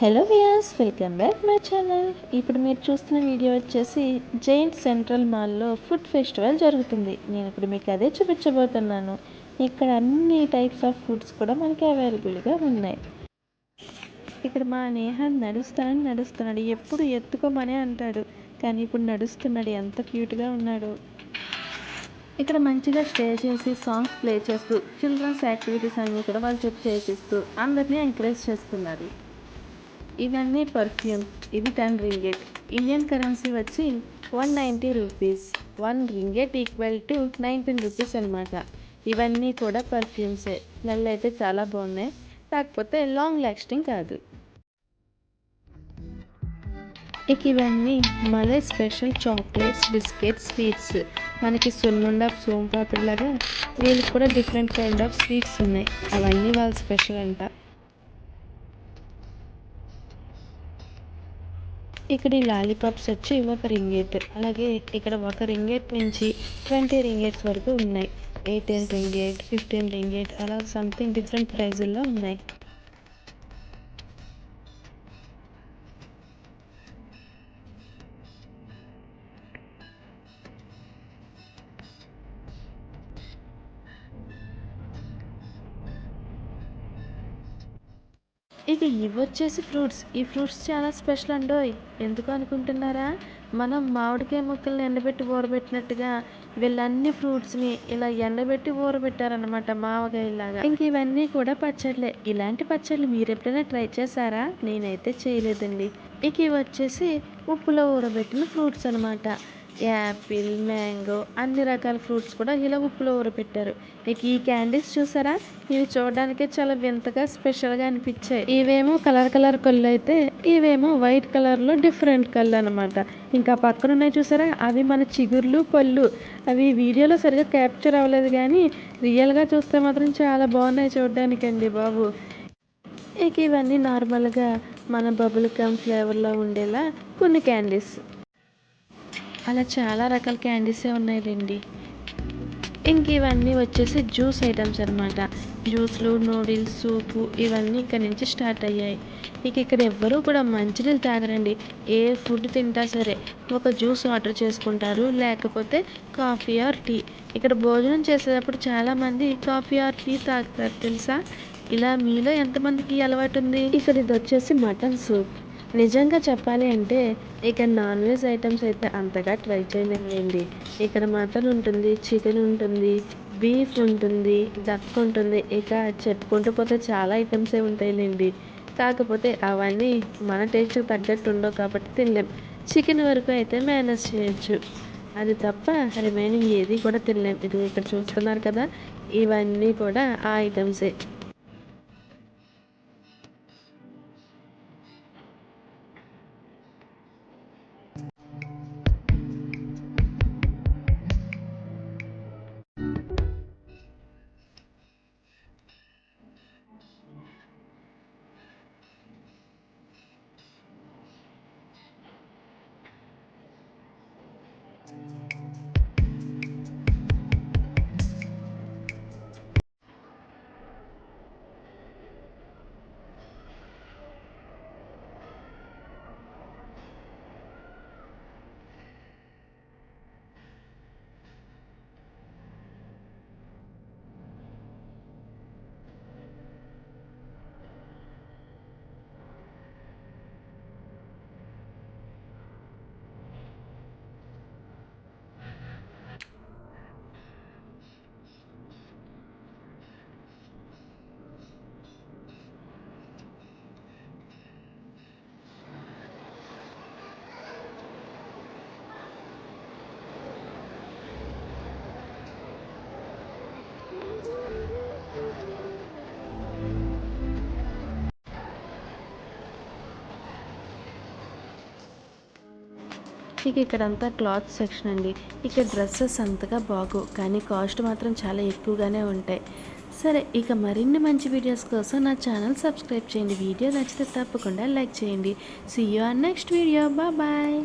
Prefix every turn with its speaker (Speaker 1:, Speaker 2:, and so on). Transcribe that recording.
Speaker 1: Hello viewers, welcome back my channel. ఇప్పుడు మీరు చూస్తున్న వీడియో వచ్చేసి జైంట్ సెంట్రల్ మాల్లో ఫుడ్ ఫెస్టివల్ జరుగుతుంది. నేను ఇప్పుడు మీకు అదే చూపించబోతున్నాను. ఇక్కడ అన్ని టైప్స్ ఆఫ్ ఫుడ్స్ కూడా మనకి అవైలబుల్గా ఉన్నాయి. ఇక్కడ మా నేహన్ నడుస్తున్నాడు, ఎప్పుడు ఎత్తుకోమనే అంటాడు, కానీ ఇప్పుడు నడుస్తున్నాడు. ఎంత క్యూట్గా ఉన్నాడు. ఇక్కడ మంచిగా స్టే చేసి సాంగ్స్ ప్లే చేస్తూ చిల్డ్రన్స్ యాక్టివిటీస్ అన్నీ కూడా వాళ్ళు చేసిస్తూ అందరినీ ఎంకరేజ్ చేస్తున్నారు. ఇవన్నీ పర్ఫ్యూమ్. ఇది 10 రింగెట్. ఇండియన్ కరెన్సీ వచ్చి 190 rupees. 1 ringgit equal to 19 rupees అనమాట. ఇవన్నీ కూడా పర్ఫ్యూమ్సే. స్మెల్ అయితే చాలా బాగున్నాయి, కాకపోతే లాంగ్ లాస్టింగ్ కాదు. ఇక ఇవన్నీ malai special chocolates, biscuits, sweets. మనకి సున్నుండ, సోంపాపిడి లాగా వీళ్ళకి కూడా డిఫరెంట్ కైండ్ ఆఫ్ స్వీట్స్ ఉన్నాయి. అవన్నీ వాళ్ళ స్పెషల్ అంట. ఇక్కడ ఈ లాలీపాప్స్ వచ్చి 1 రింగెట్. అలాగే ఇక్కడ 1 రింగెట్ నుంచి 20 రింగెట్స్ వరకు ఉన్నాయి. 18 రింగెట్, 15 రింగెట్, అలా సంథింగ్ డిఫరెంట్ ప్రైజుల్లో ఉన్నాయి. ఇక ఇవి వచ్చేసి ఫ్రూట్స్. ఈ ఫ్రూట్స్ చాలా స్పెషల్ అండోయ్. ఎందుకు అనుకుంటున్నారా? మనం మామిడికాయ ముక్కల్ని ఎండబెట్టి ఊరబెట్టినట్టుగా వీళ్ళన్ని ఫ్రూట్స్ని ఇలా ఎండబెట్టి ఊరబెట్టారనమాట, మామిడికాయలాగా. ఇంక ఇవన్నీ కూడా పచ్చళ్ళే. ఇలాంటి పచ్చళ్ళు మీరు ఎప్పుడైనా ట్రై చేశారా? నేనైతే చేయలేదండి. ఇక ఇవి వచ్చేసి ఉప్పులో ఊరబెట్టిన ఫ్రూట్స్ అనమాట. యాపిల్, మ్యాంగో, అన్ని రకాల ఫ్రూట్స్ కూడా ఇలా ఉప్పులో ఊరబెట్టారు. ఇక ఈ క్యాండీస్ చూసారా? ఇవి చూడడానికే చాలా వింతగా స్పెషల్గా అనిపించాయి. ఇవేమో కలర్ కళ్ళు అయితే, ఇవేమో వైట్ కలర్లో డిఫరెంట్ కళ్ళు అనమాట. ఇంకా పక్కన ఉన్నాయి చూసారా? అవి మన చిగుర్లు, పళ్ళు. అవి వీడియోలో సరిగా క్యాప్చర్ అవ్వలేదు, కానీ రియల్గా చూస్తే మాత్రం చాలా బాగున్నాయి చూడడానికండి బాబు. ఇక ఇవన్నీ నార్మల్గా మన బబుల్ గమ్ ఫ్లేవర్లో ఉండేలా కొన్ని క్యాండీస్. అలా చాలా రకాల క్యాండీసే ఉన్నాయిలేండి. ఇంక ఇవన్నీ వచ్చేసి జ్యూస్ ఐటమ్స్ అనమాట. జ్యూస్లు, నూడిల్స్, సూపు ఇవన్నీ ఇక్కడ నుంచి స్టార్ట్ అయ్యాయి. ఇక ఇక్కడ ఎవ్వరూ కూడా మంచినీళ్ళు తాగరండి. ఏ ఫుడ్ తింటా సరే ఒక జ్యూస్ ఆర్డర్ చేసుకుంటారు, లేకపోతే కాఫీ ఆర్ టీ. ఇక్కడ భోజనం చేసేటప్పుడు చాలామంది కాఫీ ఆర్ టీ తాగుతారు తెలుసా? ఇలా మీలో ఎంతమందికి అలవాటు ఉంది? ఇక్కడ ఇది వచ్చేసి మటన్ సూప్. నిజంగా చెప్పాలి అంటే ఇక్కడ నాన్ వెజ్ ఐటమ్స్ అయితే అంతగా ట్రై చేయలేండి. ఇక్కడ మటన్ ఉంటుంది, చికెన్ ఉంటుంది, బీఫ్ ఉంటుంది, డక్ ఉంటుంది, ఇక చెప్పుకుంటూ పోతే చాలా ఐటమ్సే ఉంటాయిలేండి. కాకపోతే అవన్నీ మన టేస్ట్కి తగ్గట్టు ఉండవు కాబట్టి తినలేం. చికెన్ వరకు అయితే మేనేజ్ చేయొచ్చు, అది తప్ప రిమైనింగ్ ఏది కూడా తినలేం. ఇది ఇక్కడ చూస్తున్నారు కదా, ఇవన్నీ కూడా ఆ ఐటమ్సే. ఇక ఇక్కడంతా క్లాత్ సెక్షన్ అండి. ఇక్కడ డ్రెస్సెస్ అంతగా బాగోవు, కానీ కాస్ట్ మాత్రం చాలా ఎక్కువగానే ఉంటాయి. సరే, ఇక మరిన్ని మంచి వీడియోస్ కోసం నా ఛానల్ సబ్స్క్రైబ్ చేయండి. వీడియో నచ్చితే తప్పకుండా లైక్ చేయండి. See you on next video. Bye.